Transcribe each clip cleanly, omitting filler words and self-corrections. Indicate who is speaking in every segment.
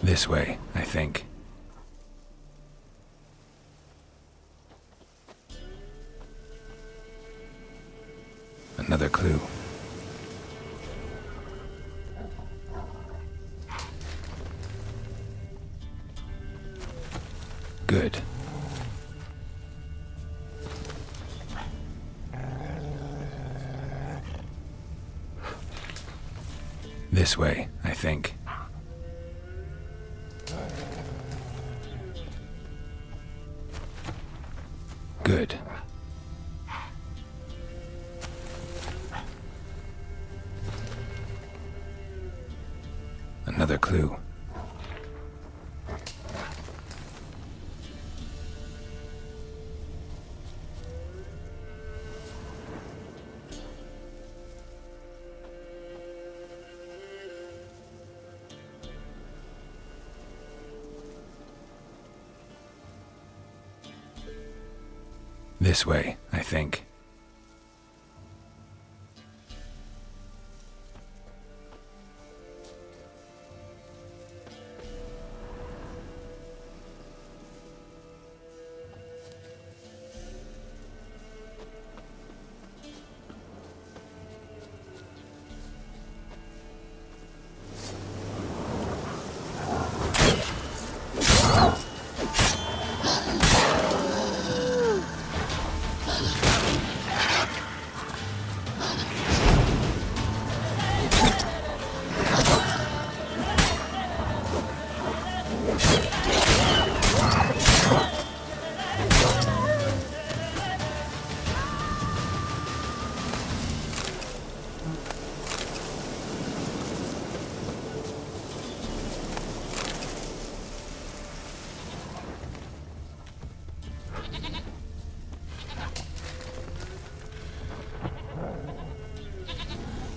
Speaker 1: This way, I think. Another clue. Good. This way, I think. Good. Another clue. This way, I think.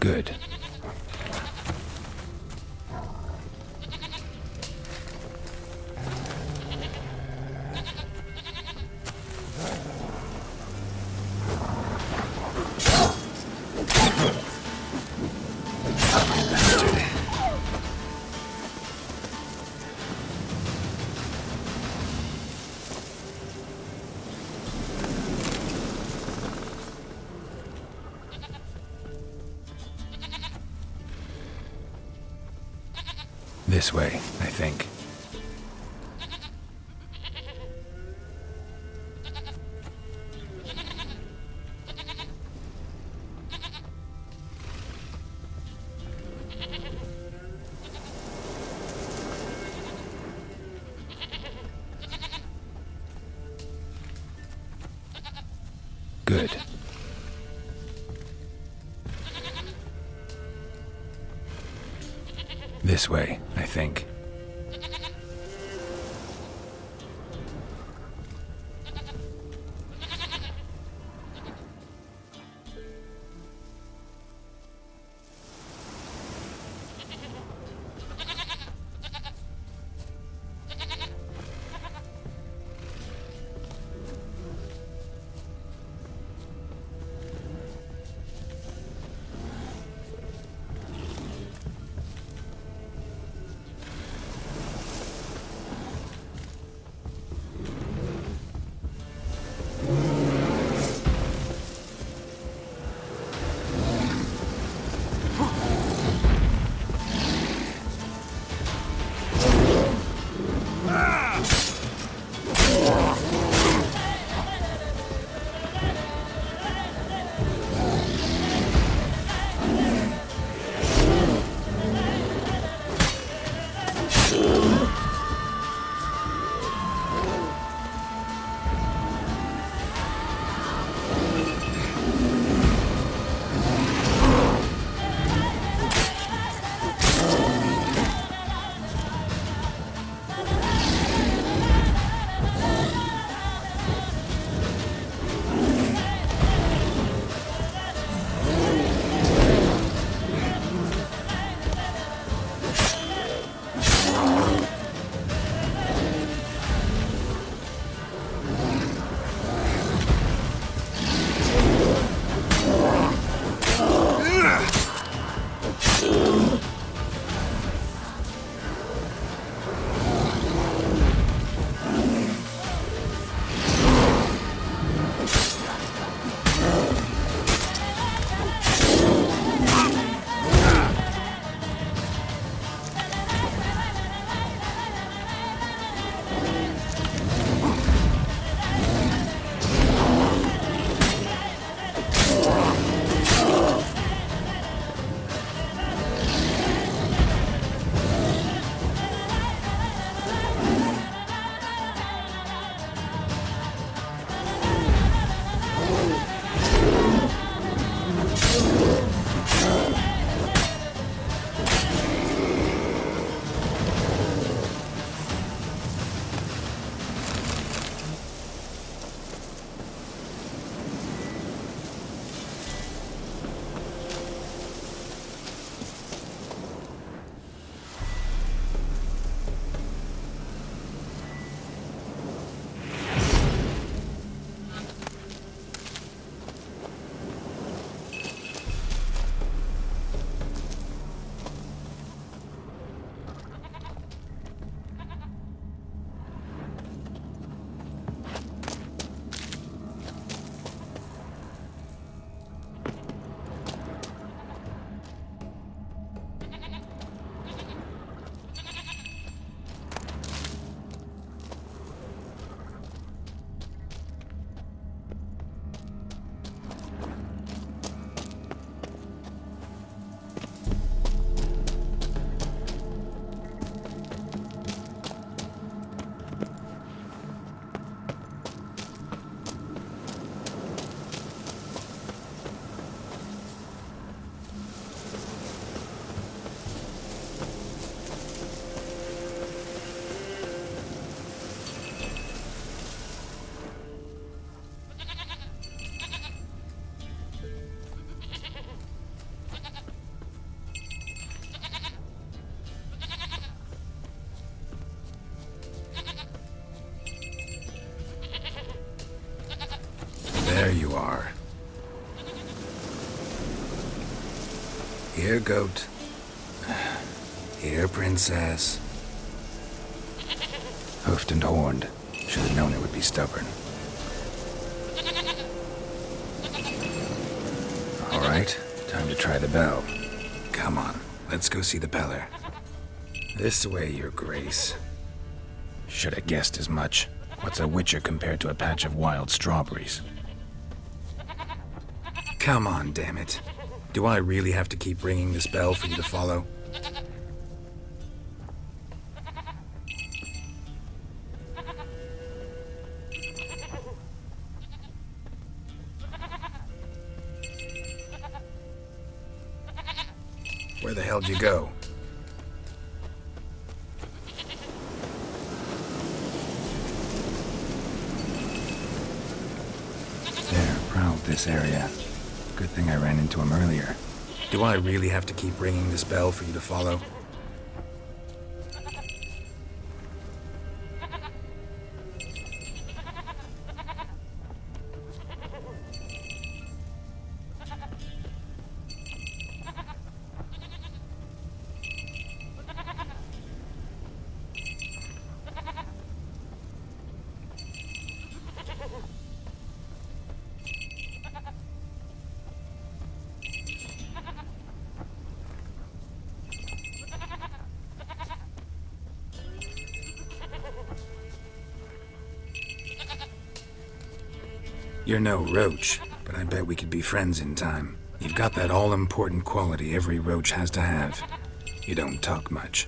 Speaker 1: Good. This way, I think. Good. This way, I think. There you are. Here, goat. Here, princess. Hoofed and horned. Should have known it would be stubborn. All right, time to try the bell. Come on, let's go see the Peller. This way, your grace. Should have guessed as much. What's a witcher compared to a patch of wild strawberries? Come on, damn it. Do I really have to keep ringing this bell for you to follow? Where the hell'd you go? There, prowled this area. Good thing I ran into him earlier. Do I really have to keep ringing this bell for you to follow? You're no roach, but I bet we could be friends in time. You've got that all-important quality every roach has to have. You don't talk much.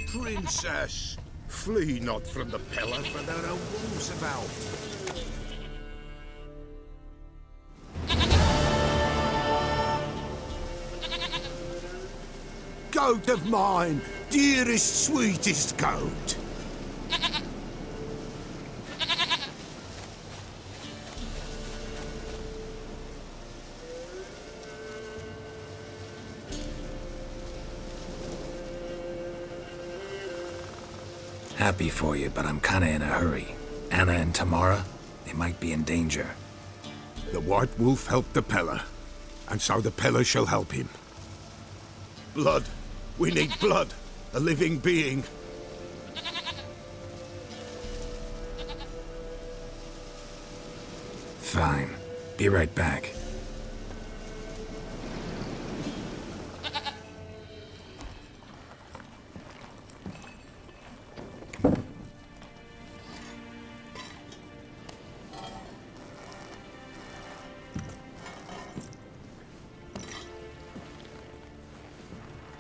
Speaker 2: Princess, flee not from the Peller, for there are wolves about. Goat of mine, dearest, sweetest goat.
Speaker 1: Happy for you, but I'm kinda in a hurry. Anna and Tamara, they might be in danger.
Speaker 2: The White Wolf helped the Peller, and so the Peller shall help him. Blood. We need blood. A living being.
Speaker 1: Fine. Be right back.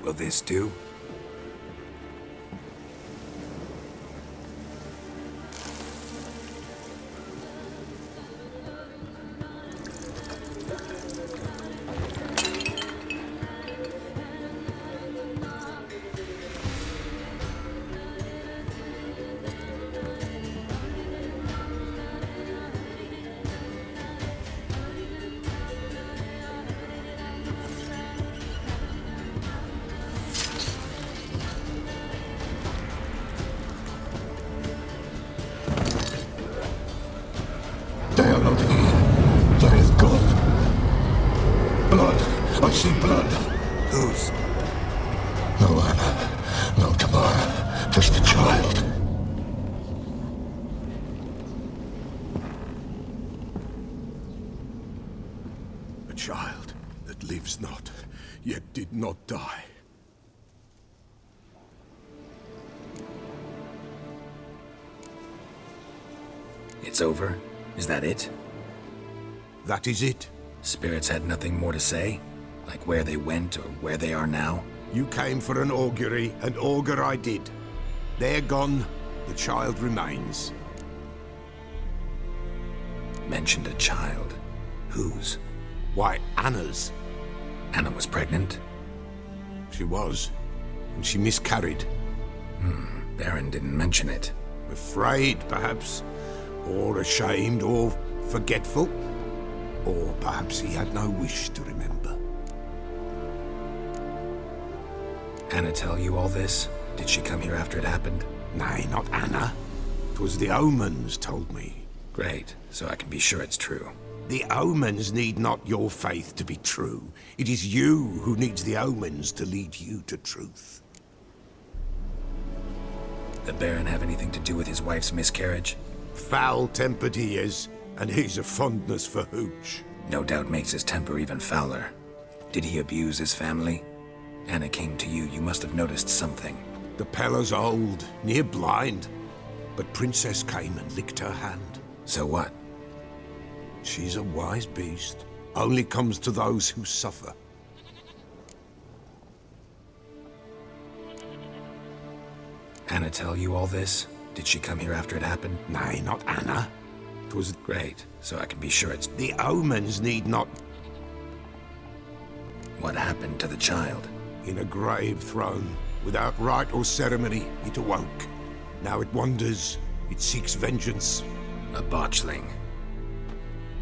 Speaker 1: Will this do?
Speaker 3: They are not here. There is God. Blood. I see blood.
Speaker 1: Whose?
Speaker 3: No Anna. No Tamara. Just a child.
Speaker 2: A child that lives not, yet did not die.
Speaker 1: It's over? Is that it?
Speaker 2: That is it.
Speaker 1: Spirits had nothing more to say? Like where they went or where they are now?
Speaker 2: You came for an augury, and augur I did. They're gone, the child remains.
Speaker 1: Mentioned a child. Whose?
Speaker 2: Why, Anna's.
Speaker 1: Anna was pregnant?
Speaker 2: She was, and she miscarried.
Speaker 1: Baron didn't mention it.
Speaker 2: Afraid, perhaps, or ashamed, or forgetful. Or perhaps he had no wish to remember.
Speaker 1: Anna tell you all this? Did she come here after it happened?
Speaker 2: Nay, not Anna. 'Twas the omens told me.
Speaker 1: Great, so I can be sure it's true.
Speaker 2: The omens need not your faith to be true. It is you who needs the omens to lead you to truth.
Speaker 1: The Baron have anything to do with his wife's miscarriage?
Speaker 2: Foul-tempered he is, and he's a fondness for hooch.
Speaker 1: No doubt makes his temper even fouler. Did he abuse his family? Anna came to you, you must have noticed something.
Speaker 2: The Pella's old, near blind, but Princess came and licked her hand.
Speaker 1: So what?
Speaker 2: She's a wise beast. Only comes to those who suffer.
Speaker 1: Anna tell you all this? Did she come here after it happened?
Speaker 2: Nay, not Anna. 'Twas
Speaker 1: Great, so I can be sure it's...
Speaker 2: the omens need not.
Speaker 1: What happened to the child?
Speaker 2: In a grave thrown, without rite or ceremony, it awoke. Now it wanders, it seeks vengeance.
Speaker 1: A botchling.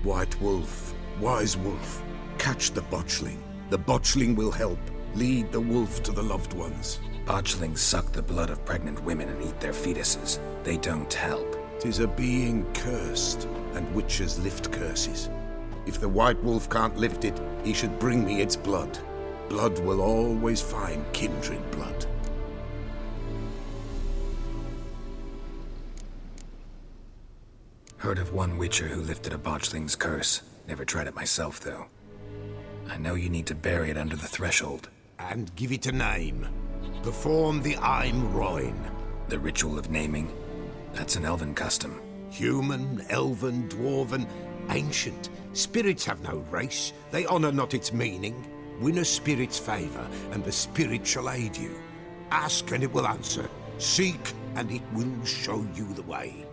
Speaker 2: White Wolf, Wise Wolf, catch the botchling. The botchling will help, lead the wolf to the loved ones.
Speaker 1: Botchlings suck the blood of pregnant women and eat their fetuses. They don't help.
Speaker 2: 'Tis a being cursed, and witches lift curses. If the White Wolf can't lift it, he should bring me its blood. Blood will always find kindred blood.
Speaker 1: Heard of one witcher who lifted a botchling's curse. Never tried it myself, though. I know you need to bury it under the threshold.
Speaker 2: And give it a name. Perform the Aim Roin.
Speaker 1: The ritual of naming? That's an elven custom.
Speaker 2: Human, elven, dwarven, ancient. Spirits have no race. They honor not its meaning. Win a spirit's favor, and the spirit shall aid you. Ask, and it will answer. Seek, and it will show you the way.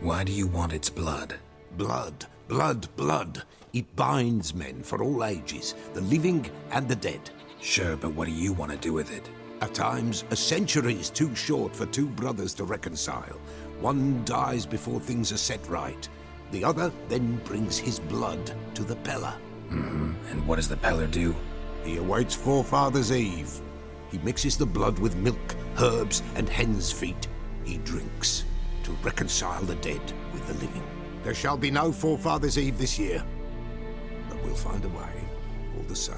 Speaker 1: Why do you want its blood?
Speaker 2: Blood, blood, blood. It binds men for all ages, the living and the dead.
Speaker 1: Sure, but what do you want to do with it?
Speaker 2: At times, a century is too short for two brothers to reconcile. One dies before things are set right. The other then brings his blood to the Pella.
Speaker 1: And what does the Peller do?
Speaker 2: He awaits Forefathers' Eve. He mixes the blood with milk, herbs, and hen's feet. He drinks to reconcile the dead with the living. There shall be no Forefathers' Eve this year, but we'll find a way, all the same.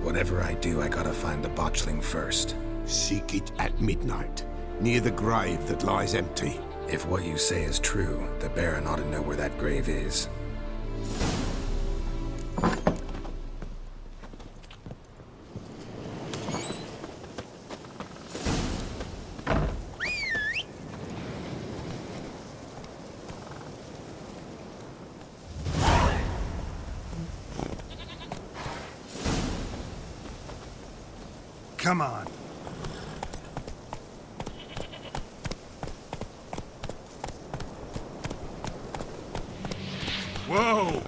Speaker 1: Whatever I do, I gotta find the botchling first.
Speaker 2: Seek it at midnight, near the grave that lies empty.
Speaker 1: If what you say is true, the Baron ought to know where that grave is.
Speaker 2: Come on.
Speaker 3: Whoa!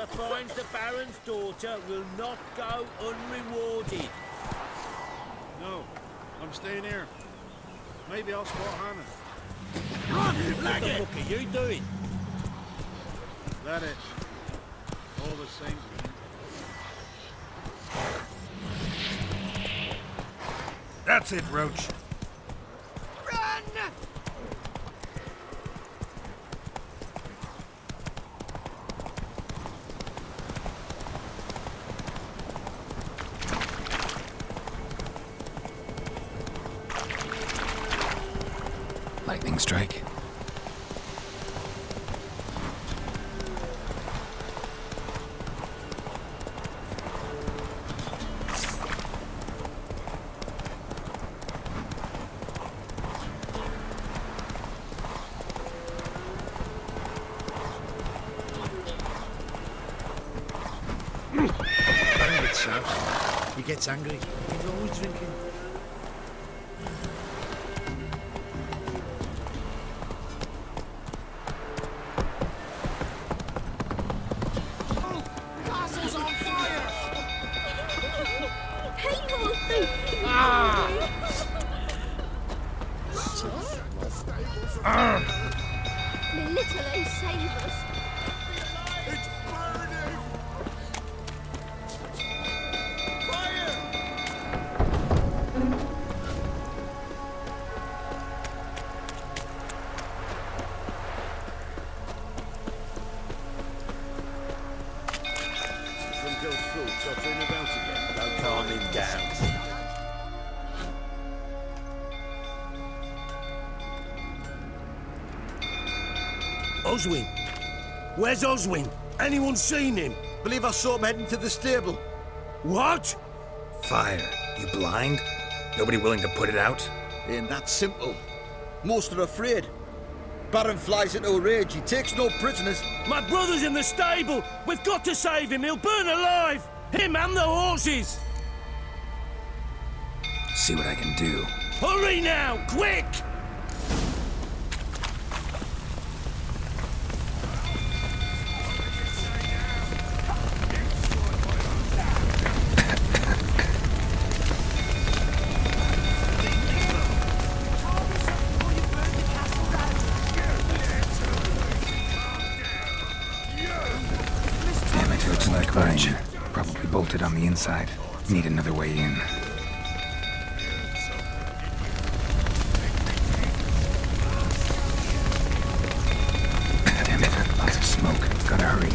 Speaker 4: Whoever finds the Baron's daughter will not go unrewarded.
Speaker 5: No, I'm staying here. Maybe I'll spot Hannah.
Speaker 4: What the fuck are you doing?
Speaker 5: That it. All the same.
Speaker 1: That's it, Roach.
Speaker 4: Run!
Speaker 1: Lightning strike.
Speaker 4: He gets angry. He's always drinking.
Speaker 2: Castle's on fire!
Speaker 6: People! The little O save us.
Speaker 2: It's burning! Fire!
Speaker 4: From Gil's fruit, tottering about again. Don't calm him down.
Speaker 7: Oswin? Where's Oswin? Anyone seen him?
Speaker 8: Believe I saw him heading to the stable.
Speaker 7: What?
Speaker 1: Fire. You blind? Nobody willing to put it out?
Speaker 8: Ain't that simple. Most are afraid. Baron flies into a rage. He takes no prisoners.
Speaker 7: My brother's in the stable! We've got to save him! He'll burn alive! Him and the horses!
Speaker 1: See what I can do.
Speaker 7: Hurry now! Quick!
Speaker 1: Damn it, looks like Ryan. Probably bolted on the inside. Need another way in. Damn it, lots of smoke. Gotta hurry.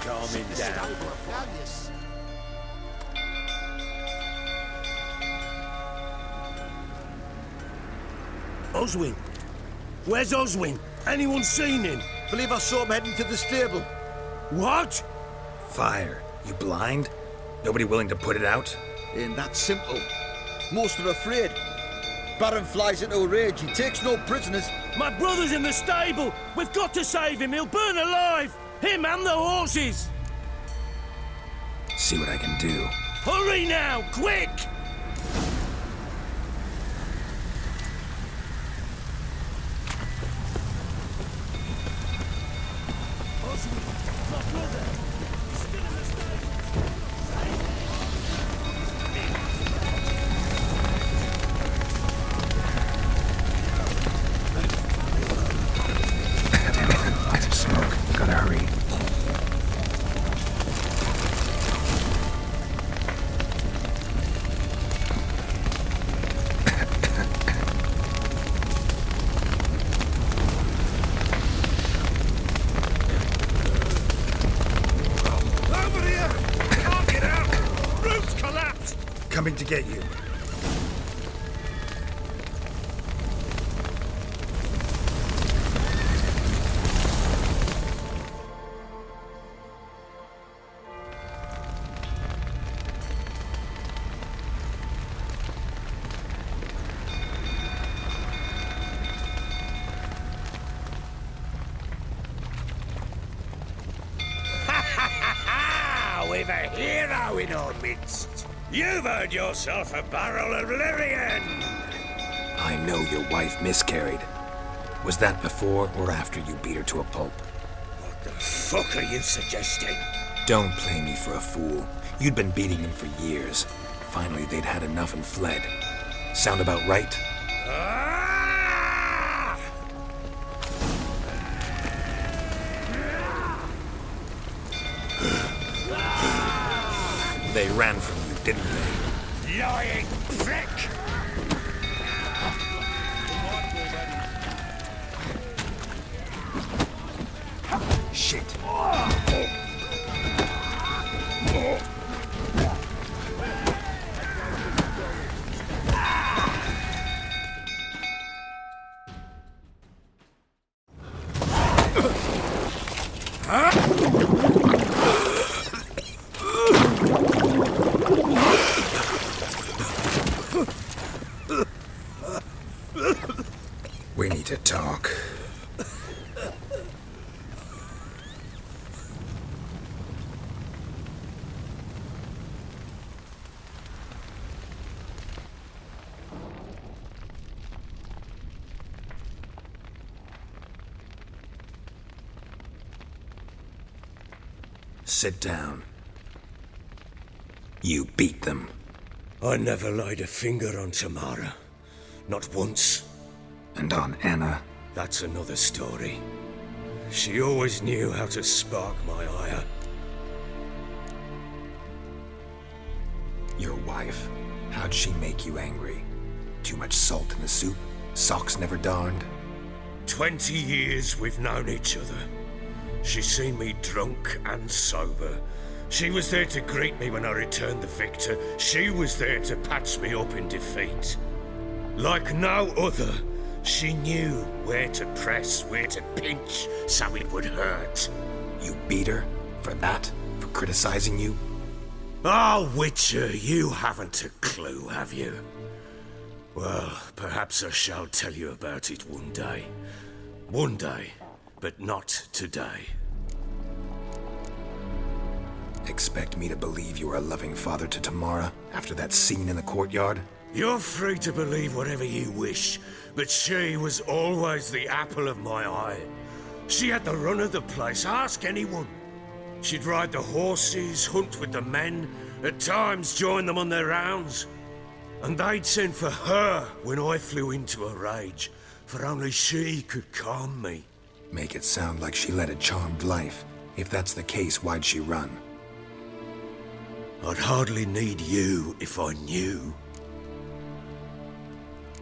Speaker 4: calming down.
Speaker 7: Oswin? Where's Oswin? Anyone seen him?
Speaker 8: Believe I saw him heading to the stable.
Speaker 7: What?
Speaker 1: Fire. You blind? Nobody willing to put it out?
Speaker 8: Ain't that simple. Most are afraid. Baron flies into a rage. He takes no prisoners.
Speaker 7: My brother's in the stable! We've got to save him! He'll burn alive! Him and the horses!
Speaker 1: See what I can do.
Speaker 7: Hurry now! Quick! Oswin, my brother! He's still in the stable!
Speaker 1: Lots of smoke. Gotta hurry.
Speaker 7: Over here! Can't get out! Roof's collapsed!
Speaker 1: Coming to get you.
Speaker 4: We've a hero in our midst. You've earned yourself a barrel of Lyrian.
Speaker 1: I know your wife miscarried. Was that before or after you beat her to a pulp?
Speaker 4: What the fuck are you suggesting?
Speaker 1: Don't play me for a fool. You'd been beating them for years. Finally, they'd had enough and fled. Sound about right?
Speaker 4: Ah!
Speaker 1: They ran from you, didn't they?
Speaker 4: Lying prick!
Speaker 1: Shit. We need to talk. Sit down. You beat them.
Speaker 4: I never laid a finger on Tamara. Not once.
Speaker 1: And on Anna.
Speaker 4: That's another story. She always knew how to spark my ire.
Speaker 1: Your wife. How'd she make you angry? Too much salt in the soup? Socks never darned?
Speaker 4: 20 years we've known each other. She's seen me drunk and sober. She was there to greet me when I returned the victor. She was there to patch me up in defeat. Like no other, she knew where to press, where to pinch, so it would hurt.
Speaker 1: You beat her? For that? For criticizing you?
Speaker 4: Oh, Witcher, you haven't a clue, have you? Well, perhaps I shall tell you about it one day. One day, but not today.
Speaker 1: Expect me to believe you were a loving father to Tamara after that scene in the courtyard?
Speaker 4: You're free to believe whatever you wish, but she was always the apple of my eye. She had the run of the place, ask anyone. She'd ride the horses, hunt with the men, at times join them on their rounds. And they'd send for her when I flew into a rage, for only she could calm me.
Speaker 1: Make it sound like she led a charmed life. If that's the case, why'd she run?
Speaker 4: I'd hardly need you if I knew.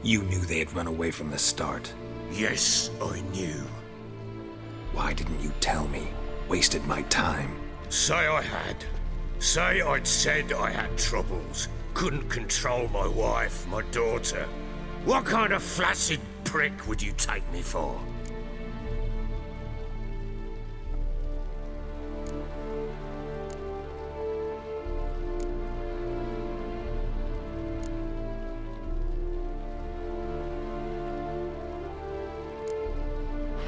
Speaker 1: You knew they had run away from the start.
Speaker 4: Yes, I knew.
Speaker 1: Why didn't you tell me? Wasted my time.
Speaker 4: Say I had. Say I'd said I had troubles. Couldn't control my wife, my daughter. What kind of flaccid prick would you take me for?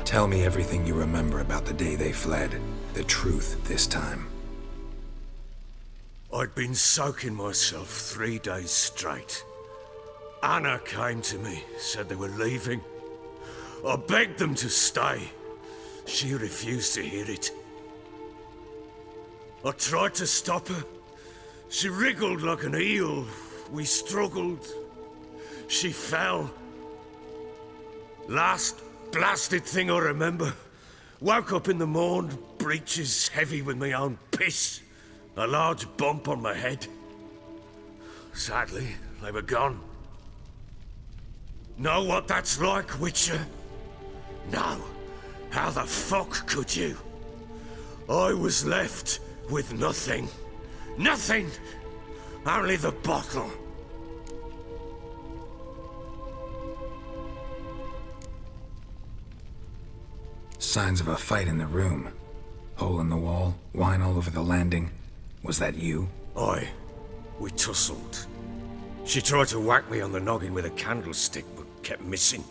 Speaker 1: Tell me everything you remember about the day they fled. The truth this time.
Speaker 4: I'd been soaking myself 3 days straight. Anna came to me, said they were leaving. I begged them to stay. She refused to hear it. I tried to stop her. She wriggled like an eel. We struggled. She fell. Last blasted thing I remember. Woke up in the morn, breeches heavy with my own piss. A large bump on my head. Sadly, they were gone. Know what that's like, Witcher? No. How the fuck could you? I was left with nothing. Nothing! Only the bottle.
Speaker 1: Signs of a fight in the room. Hole in the wall, wine all over the landing. Was that you?
Speaker 4: Aye. We tussled. She tried to whack me on the noggin with a candlestick, but kept missing.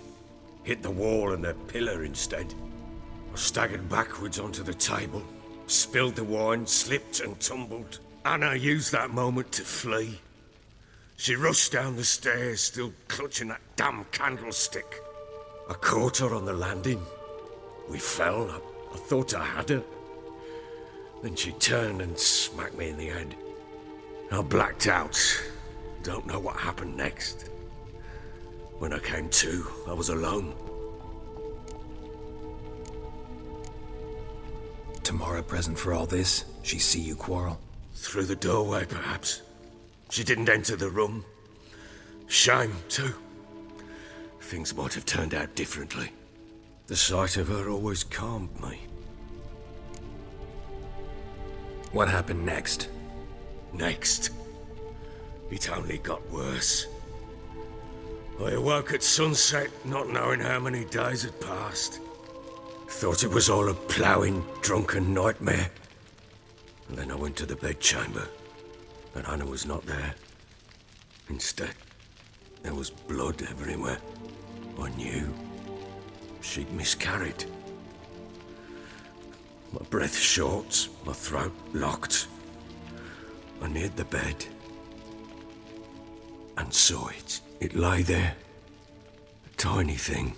Speaker 4: Hit the wall and a pillar instead. I staggered backwards onto the table, spilled the wine, slipped and tumbled. Anna used that moment to flee. She rushed down the stairs, still clutching that damn candlestick. I caught her on the landing. We fell. I thought I had her. Then she turned and smacked me in the head. I blacked out. Don't know what happened next. When I came to, I was alone.
Speaker 1: Tamara present for all this? She see you quarrel?
Speaker 4: Through the doorway, perhaps. She didn't enter the room. Shame, too. Things might have turned out differently. The sight of her always calmed me.
Speaker 1: What happened next?
Speaker 4: Next? It only got worse. I awoke at sunset, not knowing how many days had passed. Thought it was all a ploughing, drunken nightmare. And then I went to the bedchamber, but Anna was not there. Instead, there was blood everywhere. I knew she'd miscarried. My breath short, my throat locked. I neared the bed and saw it. It lay there, a tiny thing,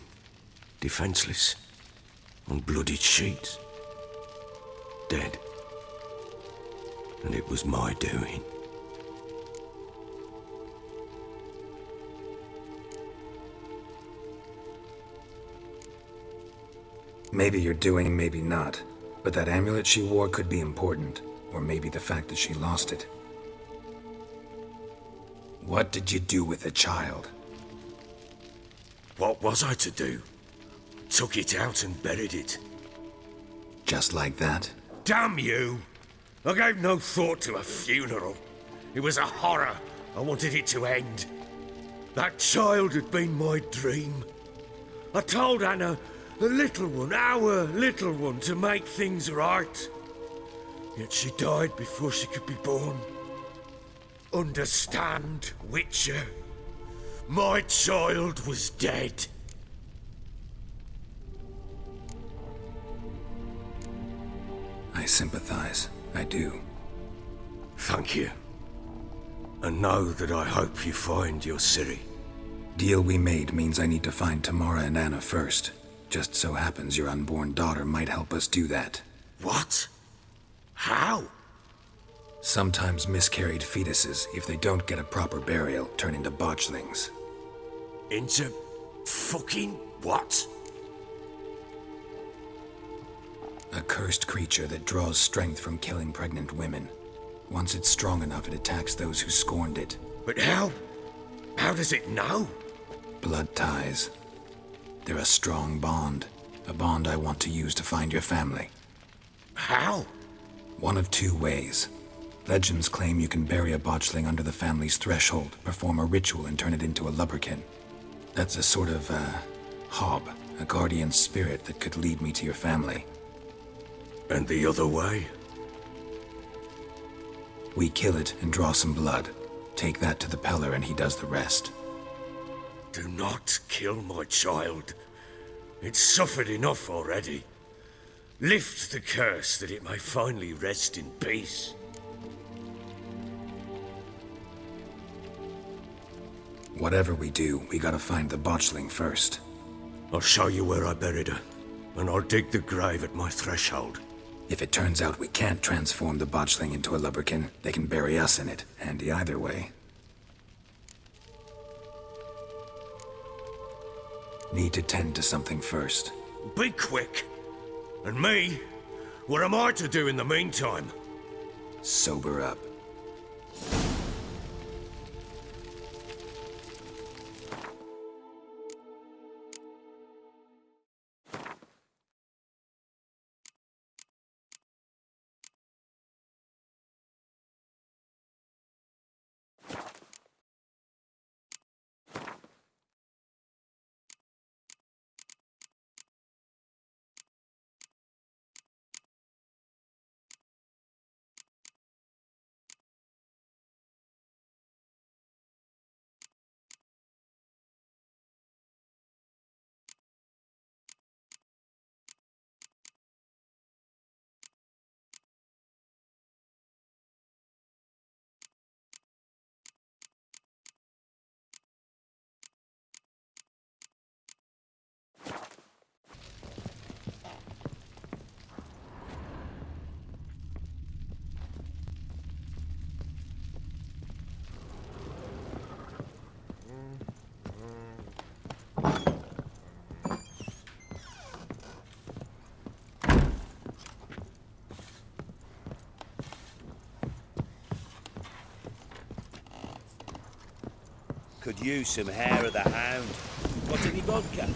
Speaker 4: defenseless, on bloodied sheets, dead. And it was my doing.
Speaker 1: Maybe you're doing, maybe not. But that amulet she wore could be important. Or maybe the fact that she lost it. What did you do with the child?
Speaker 4: What was I to do? Took it out and buried it.
Speaker 1: Just like that?
Speaker 4: Damn you! I gave no thought to a funeral. It was a horror. I wanted it to end. That child had been my dream. I told Anna, the little one, our little one, to make things right. Yet she died before she could be born. Understand, Witcher? My child was dead.
Speaker 1: I sympathize. I do.
Speaker 4: Thank you. And know that I hope you find your Ciri.
Speaker 1: Deal we made means I need to find Tamara and Anna first. Just so happens your unborn daughter might help us do that.
Speaker 4: What? How?
Speaker 1: Sometimes miscarried fetuses, if they don't get a proper burial, turn into botchlings.
Speaker 4: Into fucking what?
Speaker 1: A cursed creature that draws strength from killing pregnant women. Once it's strong enough, it attacks those who scorned it.
Speaker 4: But how? How does it know?
Speaker 1: Blood ties. They're a strong bond. A bond I want to use to find your family.
Speaker 4: How?
Speaker 1: One of two ways. Legends claim you can bury a botchling under the family's threshold, perform a ritual, and turn it into a lubberkin. That's a sort of, hob, a guardian spirit that could lead me to your family.
Speaker 4: And the other way?
Speaker 1: We kill it and draw some blood. Take that to the Peller and he does the rest.
Speaker 4: Do not kill my child. It's suffered enough already. Lift the curse that it may finally rest in peace.
Speaker 1: Whatever we do, we gotta find the botchling first.
Speaker 4: I'll show you where I buried her, and I'll dig the grave at my threshold.
Speaker 1: If it turns out we can't transform the botchling into a lubberkin, they can bury us in it. Handy either way. Need to tend to something first.
Speaker 4: Be quick. And me? What am I to do in the meantime?
Speaker 1: Sober up.
Speaker 9: Could use some hair of the hound. Got any vodka?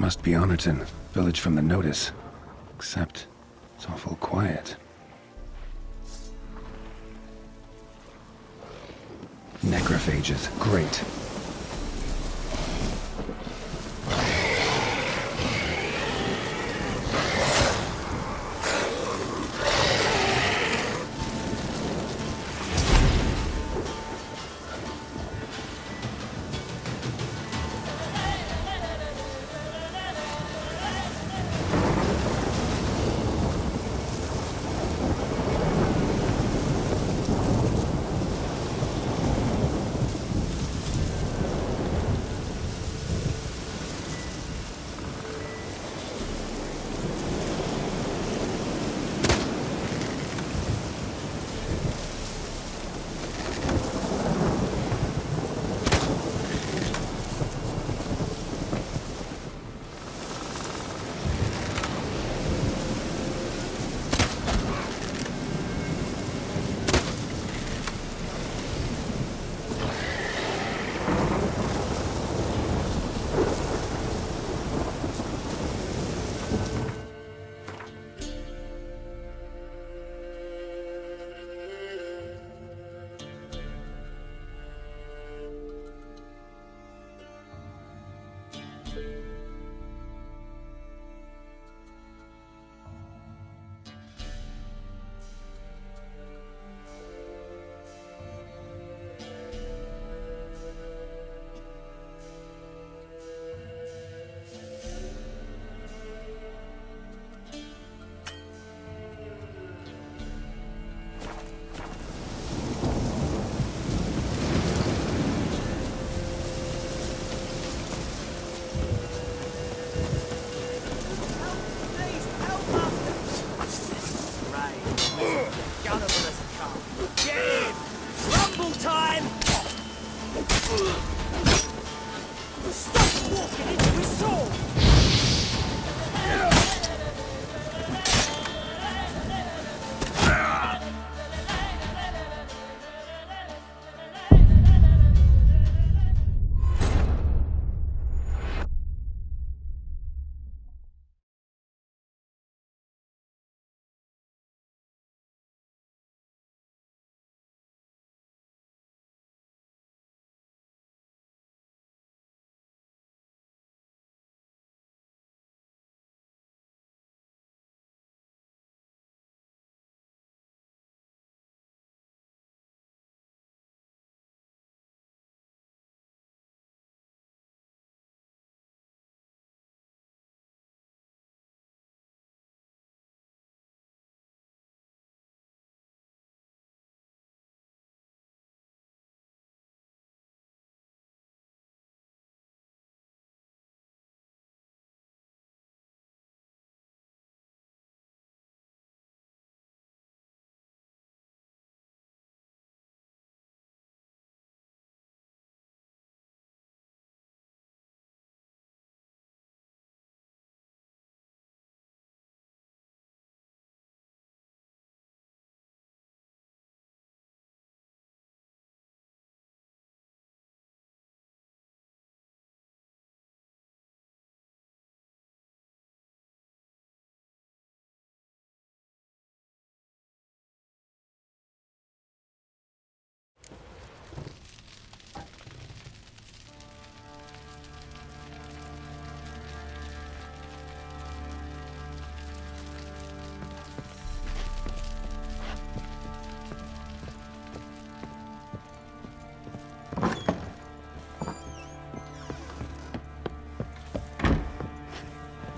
Speaker 1: Must be Honorton, village from the notice. Except, it's awful quiet. Necrophages, great.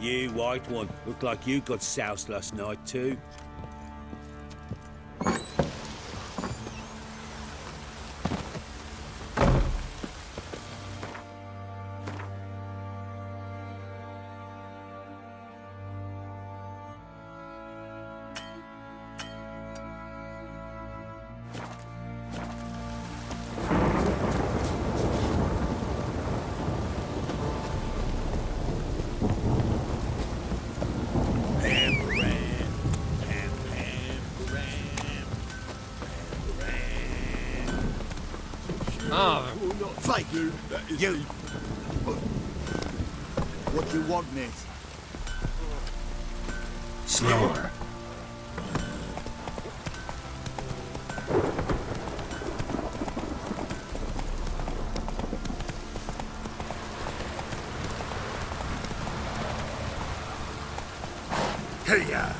Speaker 9: You, white one, look like you got soused last night too.
Speaker 8: Thank you. You. What do you want, mate?
Speaker 1: Slower. Hey-ya!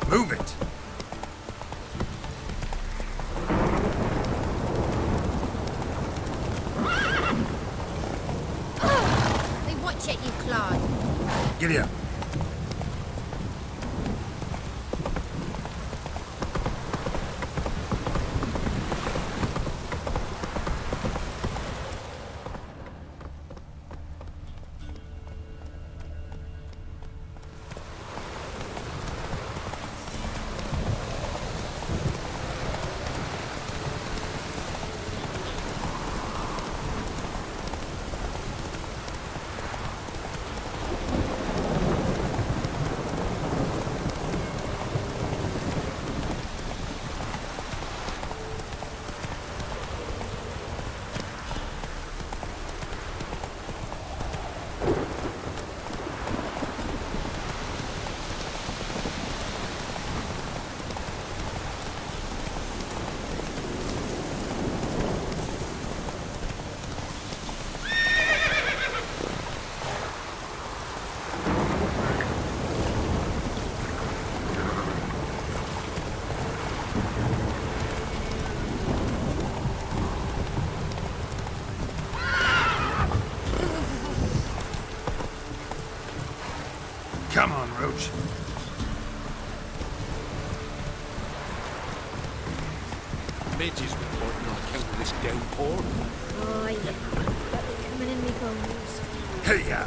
Speaker 1: Move it!
Speaker 6: They watch it, you clod.
Speaker 1: Giddy up. Come on, Roach.
Speaker 2: Midges reporting on account of this downpour.
Speaker 6: Oh, yeah. Got it coming in me bones.
Speaker 1: Hey-ya!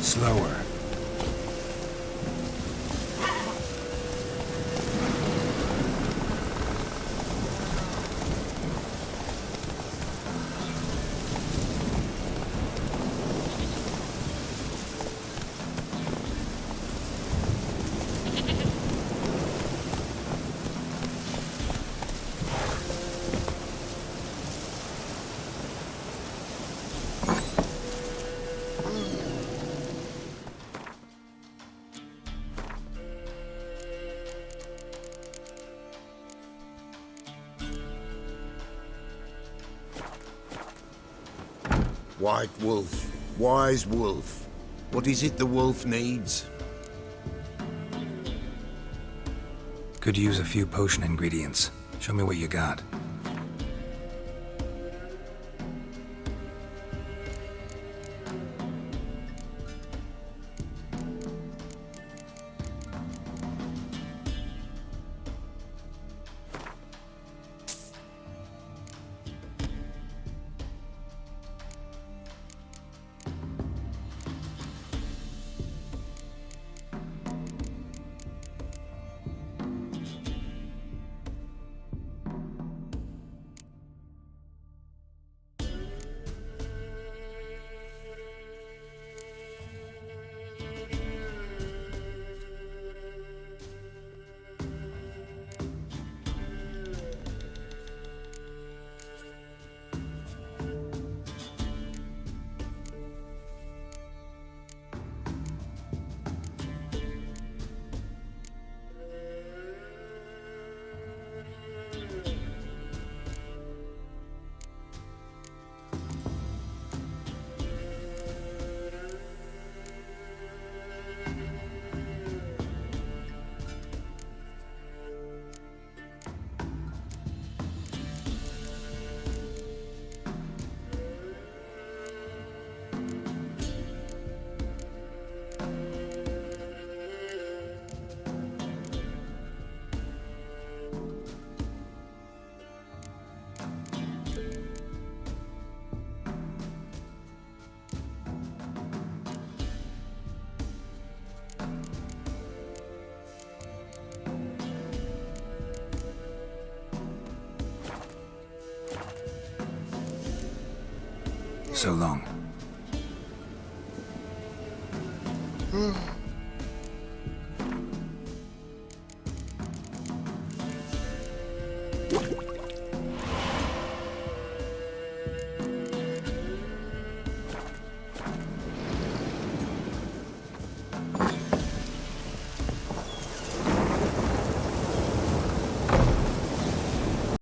Speaker 1: Slower.
Speaker 2: White wolf, wise wolf. What is it the wolf needs?
Speaker 1: Could use a few potion ingredients. Show me what you got. So long.